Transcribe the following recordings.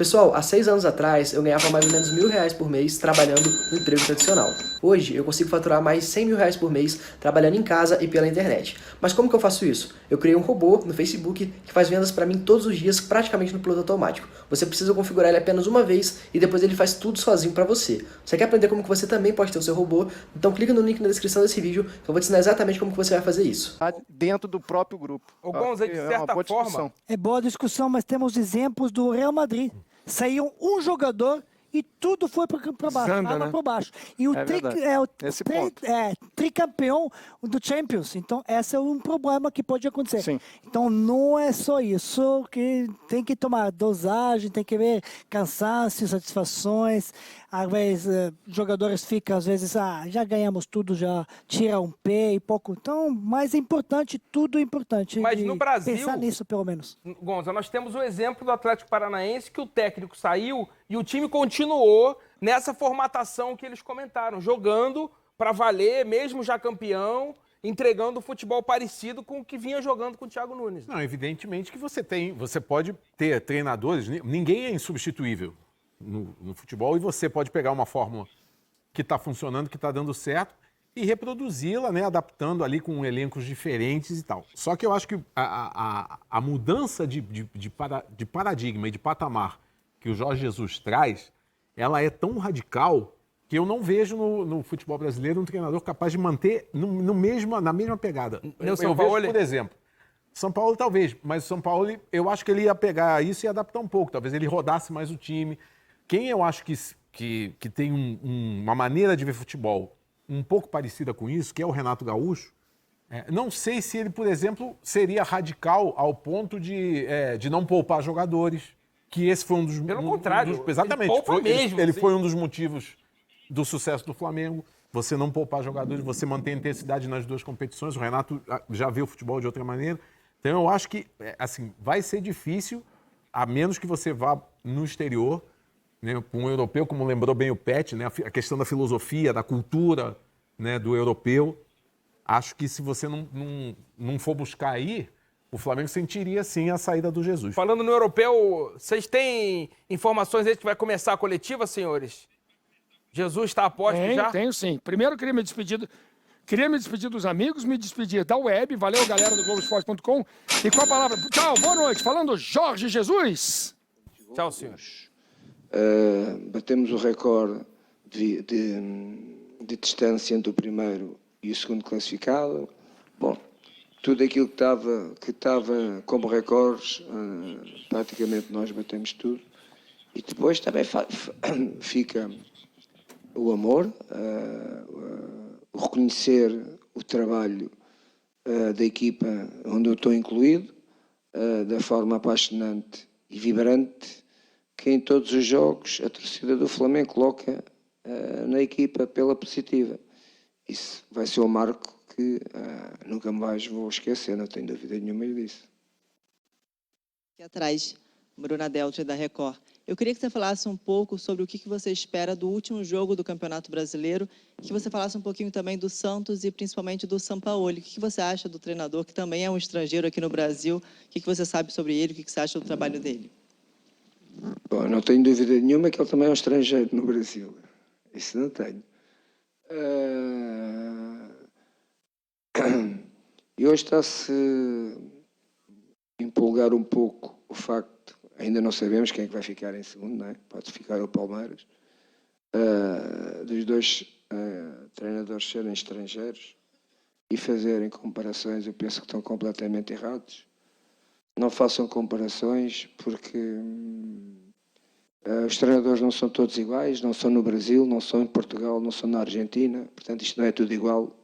Pessoal, há 6 anos atrás eu ganhava mais ou menos R$1.000 por mês trabalhando no emprego tradicional. Hoje eu consigo faturar mais R$100.000 por mês trabalhando em casa e pela internet. Mas como que eu faço isso? Eu criei um robô no Facebook que faz vendas para mim todos os dias praticamente no piloto automático. Você precisa configurar ele apenas uma vez e depois ele faz tudo sozinho para você. Você quer aprender como que você também pode ter o seu robô? Então clica no link na descrição desse vídeo que eu vou te ensinar exatamente como que você vai fazer isso. Dentro do próprio grupo. Ô Gonza, de certa forma... É boa discussão, mas temos exemplos do Real Madrid. Saiu um jogador e tudo foi para baixo, Zanda, água né? para baixo. E o tricampeão do Champions. Então, esse é um problema que pode acontecer. Sim. Então, não é só isso, que tem que tomar dosagem, tem que ver cansaço, satisfações. Às vezes, jogadores ficam, às vezes, já ganhamos tudo, já tira um pé e pouco. Então, mais é importante, tudo é importante. Mas no Brasil... Pensar nisso, pelo menos. Gonza, nós temos o exemplo do Atlético Paranaense, que o técnico saiu e o time continuou nessa formatação que eles comentaram, jogando para valer, mesmo já campeão, entregando futebol parecido com o que vinha jogando com o Thiago Nunes. Não, evidentemente que você pode ter treinadores, ninguém é insubstituível no futebol, e você pode pegar uma fórmula que está funcionando, que está dando certo, e reproduzi-la, né, adaptando ali com elencos diferentes e tal. Só que eu acho que a mudança de paradigma e de patamar que o Jorge Jesus traz, ela é tão radical que eu não vejo no futebol brasileiro um treinador capaz de manter na mesma pegada. Eu vejo, por exemplo, São Paulo talvez, mas o São Paulo, eu acho que ele ia pegar isso e adaptar um pouco. Talvez ele rodasse mais o time. Quem eu acho que tem uma maneira de ver futebol um pouco parecida com isso, que é o Renato Gaúcho, não sei se ele, por exemplo, seria radical ao ponto de não poupar jogadores, que esse foi um dos... Pelo contrário, exatamente. ele poupa mesmo. Ele foi um dos motivos do sucesso do Flamengo. Você não poupar jogadores, você manter a intensidade nas duas competições. O Renato já vê o futebol de outra maneira. Então eu acho que assim, vai ser difícil, a menos que você vá no exterior, né, um europeu, como lembrou bem o Pet, né, a questão da filosofia, da cultura, né, do europeu. Acho que se você não for buscar aí, o Flamengo sentiria sim a saída do Jesus. Falando no europeu, vocês têm informações aí que vai começar a coletiva, senhores? Jesus está a posto já? Tenho sim. Primeiro, queria me despedir dos amigos, me despedir da web. Valeu, galera do Globoesporte.com. E com a palavra... Tchau, boa noite. Falando Jorge Jesus. Tchau, senhores. Batemos o recorde de distância entre o primeiro e o segundo classificado. Bom, tudo aquilo que estava como recordes, praticamente nós batemos tudo. E depois também fica o amor, o reconhecer o trabalho da equipa onde eu estou incluído, da forma apaixonante e vibrante que em todos os jogos a torcida do Flamengo coloca na equipa pela positiva. Isso vai ser um marco que nunca mais vou esquecer, não tenho dúvida nenhuma disso. Aqui atrás, Bruna Delta, da Record. Eu queria que você falasse um pouco sobre o que você espera do último jogo do Campeonato Brasileiro, que você falasse um pouquinho também do Santos e principalmente do Sampaoli. O que você acha do treinador, que também é um estrangeiro aqui no Brasil? O que você sabe sobre ele? O que você acha do trabalho dele? Bom, não tenho dúvida nenhuma que ele também é um estrangeiro no Brasil. Isso não tenho. E hoje está-se a empolgar um pouco o facto, ainda não sabemos quem é que vai ficar em segundo, não é? Pode ficar o Palmeiras, dos dois treinadores serem estrangeiros e fazerem comparações. Eu penso que estão completamente errados. Não façam comparações porque os treinadores não são todos iguais, não são no Brasil, não são em Portugal, não são na Argentina, portanto isto não é tudo igual.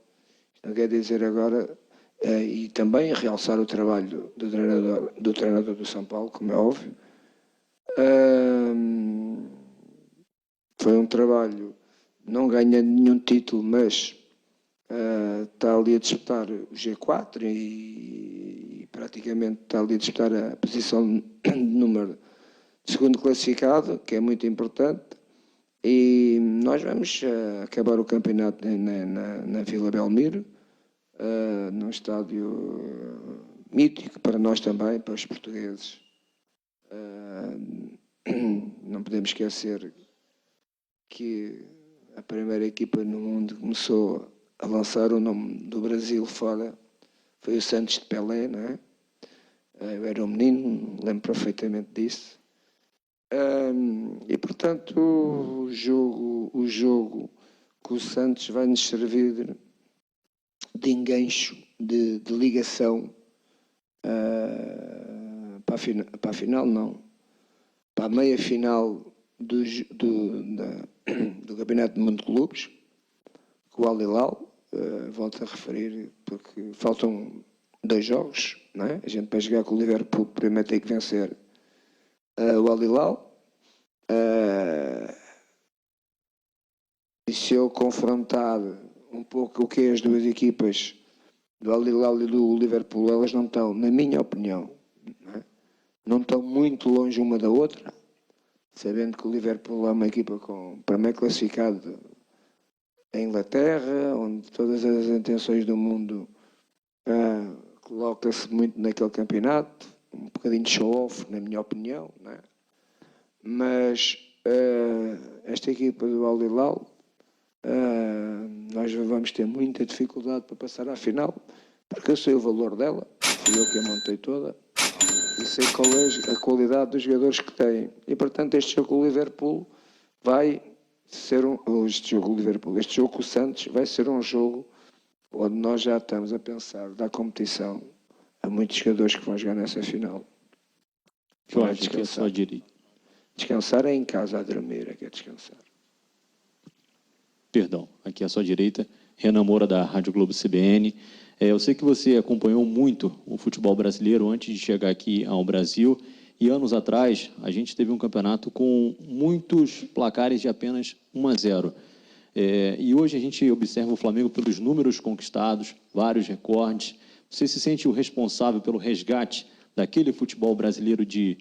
Isto não quer dizer agora, e também realçar o trabalho do treinador do São Paulo, como é óbvio. Foi um trabalho, não ganha nenhum título, mas está ali a disputar o G4 e praticamente está ali a disputar a posição de número de segundo classificado, que é muito importante. E nós vamos acabar o campeonato na Vila Belmiro, num estádio mítico para nós também, para os portugueses. podemos esquecer que a primeira equipa no mundo começou a lançar o nome do Brasil fora, foi o Santos de Pelé, não é? Eu era um menino, lembro perfeitamente disso. E portanto o jogo com o Santos vai nos servir de engancho, de ligação para a final, não, para a meia final do Campeonato do Mundo de Clubes, com o Al Hilal. Volto a referir, porque faltam 2 jogos, não é? A gente para jogar com o Liverpool primeiro tem que vencer o Al Hilal. E se eu confrontar um pouco o que é as duas equipas do Al Hilal e do Liverpool, elas não estão, na minha opinião, não estão muito longe uma da outra, sabendo que o Liverpool é uma equipa para mim classificado em Inglaterra, onde todas as intenções do mundo coloca-se muito naquele campeonato, um bocadinho de show-off, na minha opinião, não é? Mas esta equipa do Al Hilal, nós vamos ter muita dificuldade para passar à final, porque eu sei o valor dela, fui eu que a montei toda, e sei qual é a qualidade dos jogadores que têm. E portanto este jogo com o Liverpool vai ser este jogo com o Santos vai ser um jogo onde nós já estamos a pensar dar competição a muitos jogadores que vão jogar nessa final. Jorge, aqui é só direito. Descansar é em casa a dormir, é que é descansar. Perdão, aqui à sua direita, Renan Moura, da Rádio Globo CBN. Eu sei que você acompanhou muito o futebol brasileiro antes de chegar aqui ao Brasil, e anos atrás a gente teve um campeonato com muitos placares de apenas 1-0. E hoje a gente observa o Flamengo pelos números conquistados, vários recordes. Você se sente o responsável pelo resgate daquele futebol brasileiro de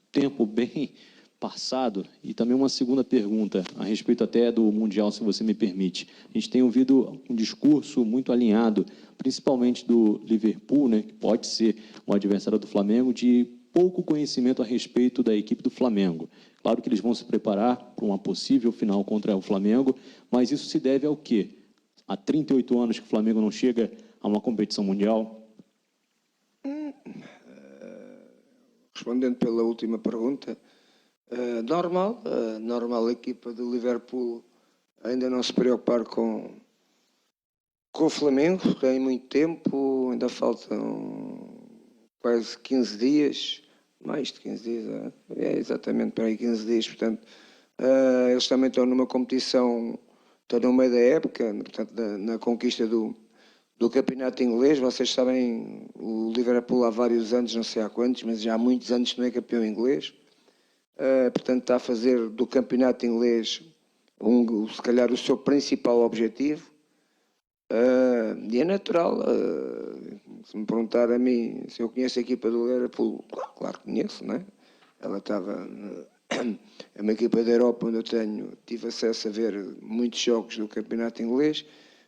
tempo bem passado? E também uma segunda pergunta, a respeito até do Mundial, se você me permite. A gente tem ouvido um discurso muito alinhado, principalmente do Liverpool, né, que pode ser um adversário do Flamengo, de pouco conhecimento a respeito da equipe do Flamengo. Claro que eles vão se preparar para uma possível final contra o Flamengo, mas isso se deve ao quê? Há 38 anos que o Flamengo não chega a uma competição mundial? Respondendo pela última pergunta, normal a equipa do Liverpool ainda não se preocupar com o Flamengo, tem muito tempo, ainda faltam quase 15 dias, mais de 15 dias, exatamente para aí 15 dias, portanto, eles também estão numa competição, estão no meio da época, portanto, na conquista do campeonato inglês. Vocês sabem, o Liverpool há vários anos, não sei há quantos, mas já há muitos anos que não é campeão inglês. Portanto, está a fazer do campeonato inglês, se calhar, o seu principal objetivo. E é natural, se me perguntar a mim se eu conheço a equipa do Liverpool, claro que conheço, não é? Ela estava... É uma equipa da Europa onde eu tive acesso a ver muitos jogos do campeonato inglês,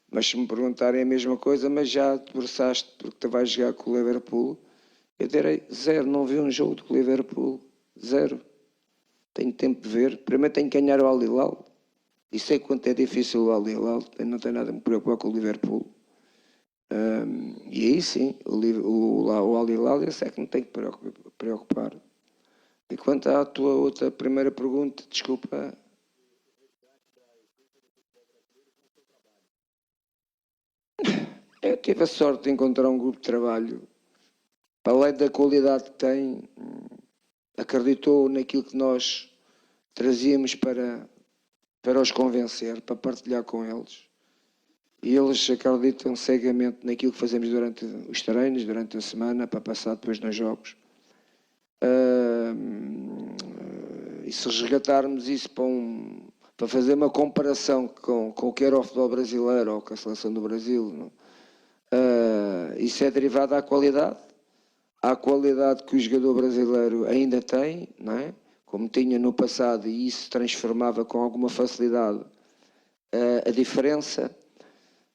mas se me perguntarem a mesma coisa, mas já te debruçaste porque tu vais jogar com o Liverpool, eu direi 0, não vi um jogo do Liverpool, 0. Tenho tempo de ver, primeiro tenho que ganhar o Al Hilal, e sei quanto é difícil o Al Hilal, não tenho nada a me preocupar com o Liverpool. E aí sim, o Al Hilal eu sei que não tenho que preocupar. E quanto à tua outra primeira pergunta, desculpa. Eu tive a sorte de encontrar um grupo de trabalho, para além da qualidade que tem, acreditou naquilo que nós trazíamos para os convencer, para partilhar com eles. E eles acreditam cegamente naquilo que fazemos durante os treinos, durante a semana, para passar depois nos jogos. E se resgatarmos isso para fazer uma comparação com o que era o futebol brasileiro ou com a seleção do Brasil, isso é derivado à qualidade que o jogador brasileiro ainda tem, não é? Como tinha no passado, e isso transformava com alguma facilidade a diferença.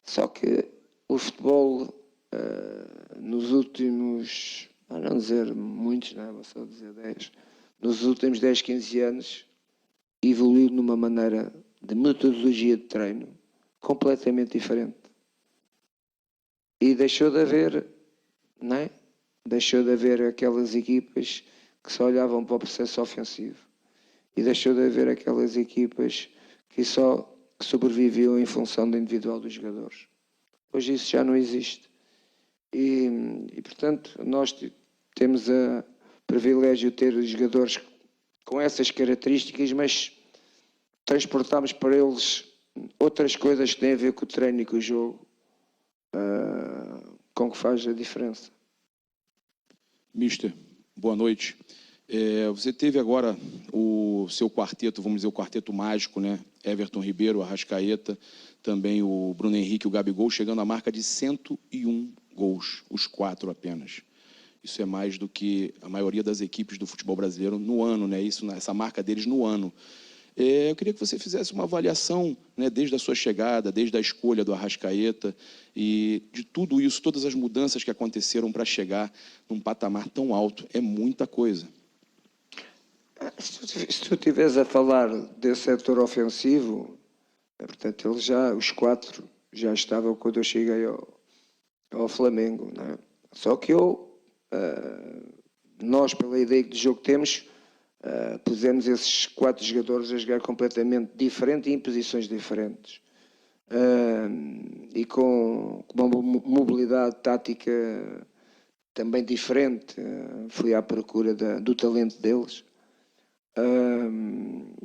Só que o futebol nos últimos, a não dizer muitos, não é? Vou só dizer 10, nos últimos 10, 15 anos evoluiu numa maneira de metodologia de treino completamente diferente. E deixou de haver, não é? Deixou de haver aquelas equipas que só olhavam para o processo ofensivo. E deixou de haver aquelas equipas que só sobreviviam em função do individual dos jogadores. Hoje isso já não existe. E portanto, nós temos o privilégio de ter jogadores com essas características, mas transportamos para eles outras coisas que têm a ver com o treino e com o jogo, com que faz a diferença. Mister, boa noite. Você teve agora o seu quarteto, vamos dizer, o quarteto mágico, né? Everton Ribeiro, Arrascaeta, também o Bruno Henrique e o Gabigol, chegando à marca de 101 gols, os 4 apenas. Isso é mais do que a maioria das equipes do futebol brasileiro no ano, né? Essa marca deles no ano. Eu queria que você fizesse uma avaliação, né, desde a sua chegada, desde a escolha do Arrascaeta e de tudo isso, todas as mudanças que aconteceram para chegar num patamar tão alto. É muita coisa. Se tu estiveres a falar desse setor ofensivo, portanto, os 4 já estavam quando eu cheguei ao Flamengo, não é? Só que nós, pela ideia de jogo que temos, pusemos esses 4 jogadores a jogar completamente diferente e em posições diferentes. E com uma mobilidade tática também diferente. Fui à procura do talento deles.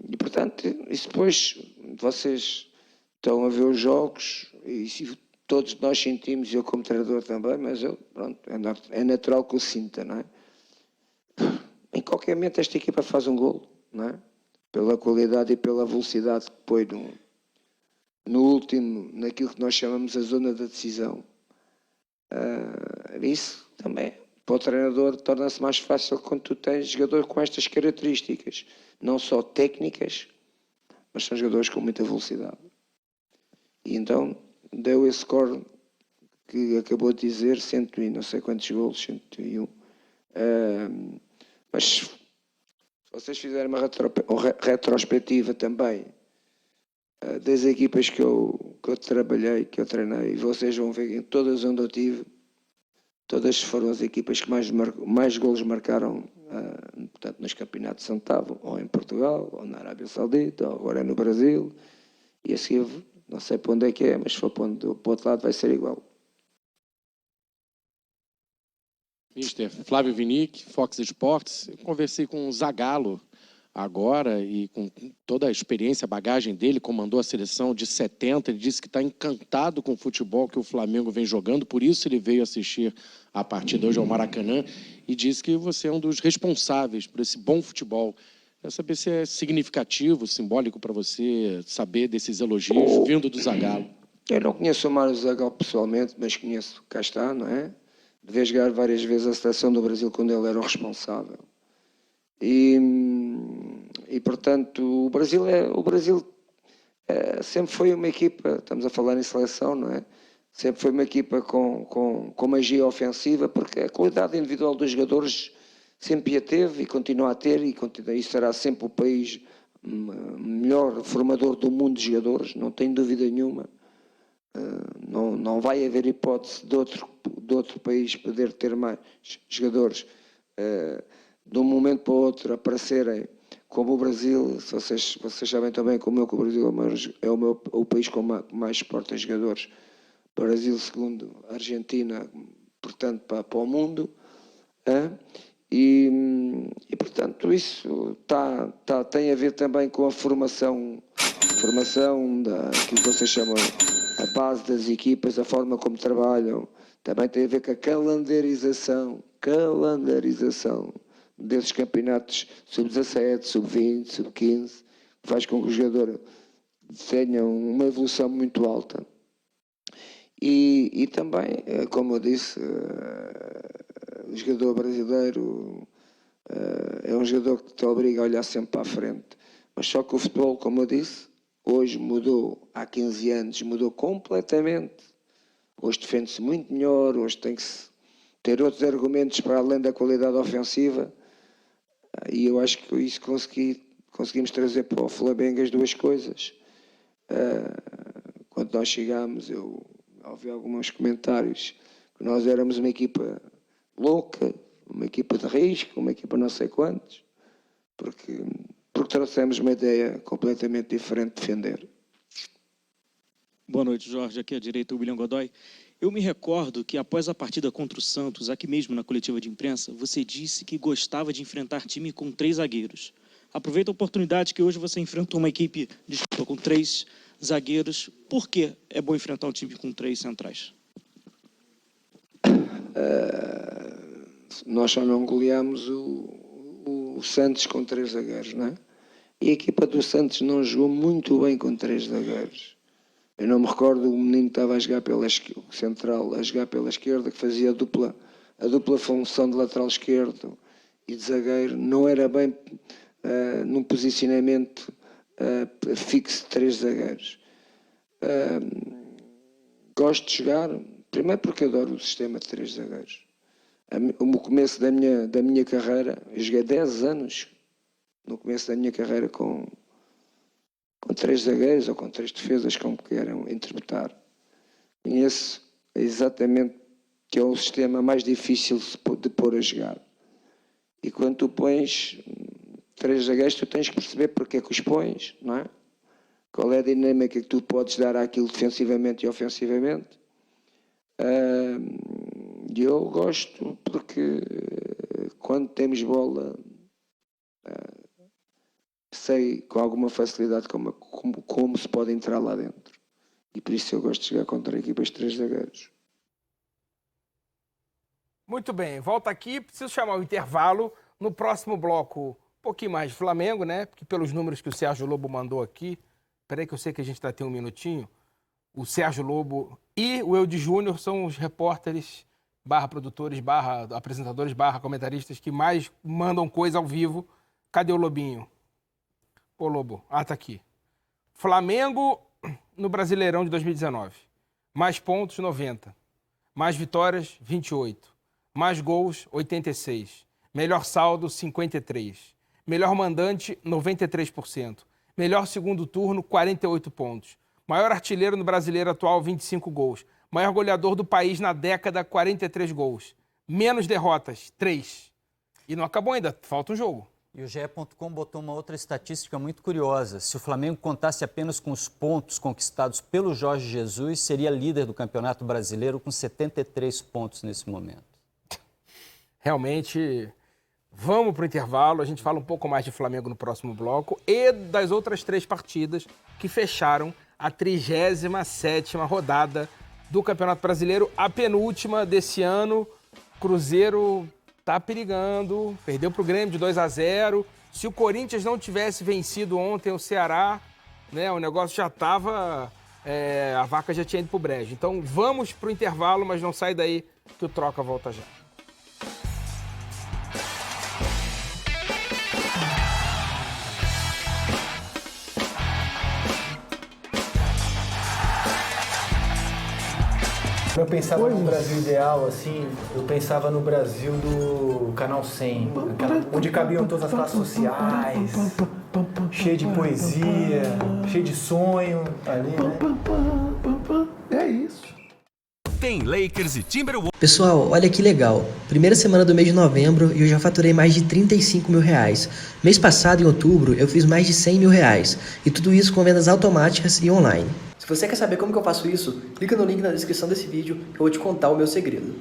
E portanto, isso depois vocês estão a ver os jogos e todos nós sentimos, eu como treinador também, mas pronto, é natural que eu sinta, não é? Em qualquer momento esta equipa faz um golo, não é? Pela qualidade e pela velocidade que põe no último, naquilo que nós chamamos a zona da decisão. Isso também, para o treinador, torna-se mais fácil quando tu tens jogador com estas características, não só técnicas, mas são jogadores com muita velocidade. E então deu esse score que acabou de dizer, 100 e não sei quantos golos, 101. Mas se vocês fizerem uma retrospectiva também das equipas que eu trabalhei, que eu treinei, e vocês vão ver em todas onde eu tive, todas foram as equipas que mais golos marcaram, portanto, nos campeonatos de Santavo, ou em Portugal, ou na Arábia Saudita, ou agora é no Brasil, e a seguir, não sei para onde é que é, mas se for para o outro lado vai ser igual. Mister Flávio Vinick, Fox Sports. Eu conversei com o Zagallo agora e com toda a experiência, a bagagem dele, comandou a seleção de 70, ele disse que está encantado com o futebol que o Flamengo vem jogando, por isso ele veio assistir a partida hoje ao Maracanã e disse que você é um dos responsáveis por esse bom futebol. Quero saber se é significativo, simbólico para você saber desses elogios vindo do Zagallo. Eu não conheço o Mário Zagallo pessoalmente, mas conheço, cá está, não é? Devia jogar várias vezes a seleção do Brasil quando ele era o responsável. E portanto, o Brasil sempre foi uma equipa, estamos a falar em seleção, não é? Sempre foi uma equipa com magia ofensiva, porque a qualidade individual dos jogadores sempre a teve e continua a ter, e será sempre o país melhor formador do mundo de jogadores, não tenho dúvida nenhuma. Não vai haver hipótese de outro país poder ter mais jogadores de um momento para o outro aparecerem como o Brasil. Se vocês sabem também como que o Brasil é o país com mais exporta jogadores. Brasil segundo, Argentina, portanto, para o mundo. E portanto isso tem a ver também com a formação daquilo que vocês chamam a base das equipas, a forma como trabalham. Também tem a ver com a calendarização desses campeonatos sub-17, sub-20, sub-15, que faz com que o jogador tenha uma evolução muito alta. E também, como eu disse, o jogador brasileiro é um jogador que te obriga a olhar sempre para a frente. Mas só que o futebol, como eu disse, hoje mudou, há 15 anos, mudou completamente. Hoje defende-se muito melhor, hoje tem que ter outros argumentos para além da qualidade ofensiva. E eu acho que isso conseguimos trazer para o Flamengo as duas coisas. Quando nós chegámos, eu ouvi alguns comentários que nós éramos uma equipa louca, uma equipa de risco, uma equipa não sei quantos, porque trouxemos uma ideia completamente diferente de defender. Boa noite, Jorge. Aqui à direita, o William Godoy. Eu me recordo que após a partida contra o Santos, aqui mesmo na coletiva de imprensa, você disse que gostava de enfrentar time com 3 zagueiros. Aproveita a oportunidade que hoje você enfrentou uma equipe, com 3 zagueiros. Por que é bom enfrentar um time com 3 centrais? Nós só não goleámos o Santos com 3 zagueiros, não é? E a equipa do Santos não jogou muito bem com 3 zagueiros. Eu não me recordo, o menino que estava a jogar pela central, a jogar pela esquerda, que fazia a dupla função de lateral esquerdo e de zagueiro, não era bem num posicionamento fixo de 3 zagueiros. Gosto de jogar, primeiro porque adoro o sistema de 3 zagueiros. No começo da minha carreira, eu joguei 10 anos no começo da minha carreira com 3 zagueiros ou com 3 defesas, como queiram interpretar. Conheço exatamente que é o sistema mais difícil de pôr a jogar. E quando tu pões 3 zagueiros, tu tens que perceber porque é que os pões, não é? Qual é a dinâmica que tu podes dar àquilo defensivamente e ofensivamente. E eu gosto porque quando temos bola sei com alguma facilidade como se pode entrar lá dentro. E por isso eu gosto de jogar contra equipas de 3 zagueiros. Muito bem, volta aqui, preciso chamar o intervalo. No próximo bloco, um pouquinho mais de Flamengo, né? Porque pelos números que o Sérgio Lobo mandou aqui, peraí que eu sei que a gente ainda tem um minutinho. O Sérgio Lobo e o Eudes Júnior são os repórteres, /produtores, /apresentadores, /comentaristas que mais mandam coisa ao vivo. Cadê o Lobinho? Ô, Lobo, tá aqui. Flamengo no Brasileirão de 2019. Mais pontos, 90. Mais vitórias, 28. Mais gols, 86. Melhor saldo, 53. Melhor mandante, 93%. Melhor segundo turno, 48 pontos. Maior artilheiro no Brasileiro atual, 25 gols. Maior goleador do país na década, 43 gols. Menos derrotas, 3. E não acabou ainda, falta um jogo. E o GE.com botou uma outra estatística muito curiosa. Se o Flamengo contasse apenas com os pontos conquistados pelo Jorge Jesus, seria líder do Campeonato Brasileiro com 73 pontos nesse momento. Realmente, vamos para o intervalo. A gente fala um pouco mais de Flamengo no próximo bloco e das outras 3 partidas que fecharam a 37ª rodada do Campeonato Brasileiro, a penúltima desse ano. Cruzeiro tá perigando, perdeu para o Grêmio de 2-0. Se o Corinthians não tivesse vencido ontem o Ceará, né, o negócio já estava... a vaca já tinha ido pro brejo. Então vamos pro intervalo, mas não sai daí que o Troca volta já. Eu pensava no Brasil ideal, assim, eu pensava no Brasil do Canal 100, onde cabiam todas as classes sociais, cheio de poesia, cheio de sonho, ali, né? É isso. Tem Lakers e Timberwolves. Pessoal, olha que legal. Primeira semana do mês de novembro e eu já faturei mais de 35 mil reais. Mês passado, em outubro, eu fiz mais de 100 mil reais. E tudo isso com vendas automáticas e online. Se você quer saber como que eu faço isso, clica no link na descrição desse vídeo que eu vou te contar o meu segredo.